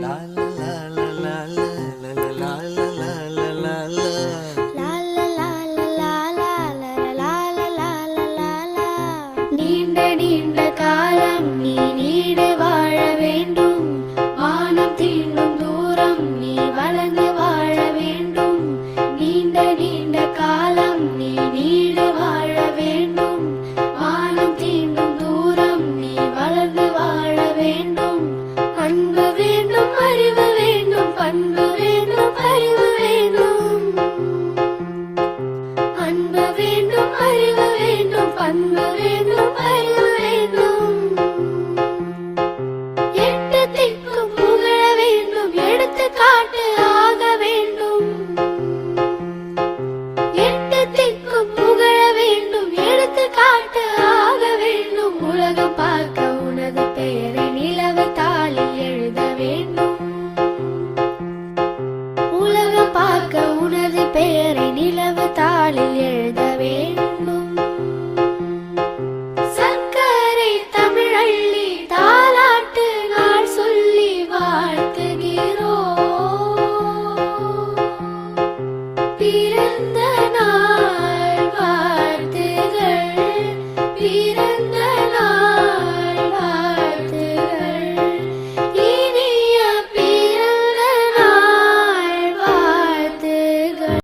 La la la la la la la la la la la la. நீண்ட நீண்ட காலம் நீ நீடு வாழ வேண்டும். வானம் தீண்டும் தூரம் நீ வளர்ந்து வாழ வேண்டும். நீண்ட நீண்ட காலம் நீ நீடு வாழ வேண்டும். வானம் தீண்டும் தூரம் நீ வளர்ந்து வாழ வேண்டும். அன்பு வேண்டும், அறிவு வேண்டும், பண்பு வேண்டும், அறிவு வேண்டும். அன்பு வேண்டும், அறிவு வேண்டும், பண்பு வேண்டும், அறிவு வேண்டும். எட்டு திக்கும் புகழ வேண்டும், எடுத்துக்காட்டு ஆக வேண்டும். எட்டு திக்கும் புகழ வேண்டும், எடுத்துக்காட்டு ஆக வேண்டும். உலகம் பார்க்க உனது பெயரை நிலவு தாளில் எழுத வேண்டும். உலகம் பார்க்க உனது பெயரை நிலவு தாளில் எழுத வேண்டும். சர்க்கரை தமிழள்ளி தாலாட்டு நாள் சொல்லி வாழ்த்துகிறோம். பிறந்த நாள் வாழ்த்துகள், பிறந்த நாள்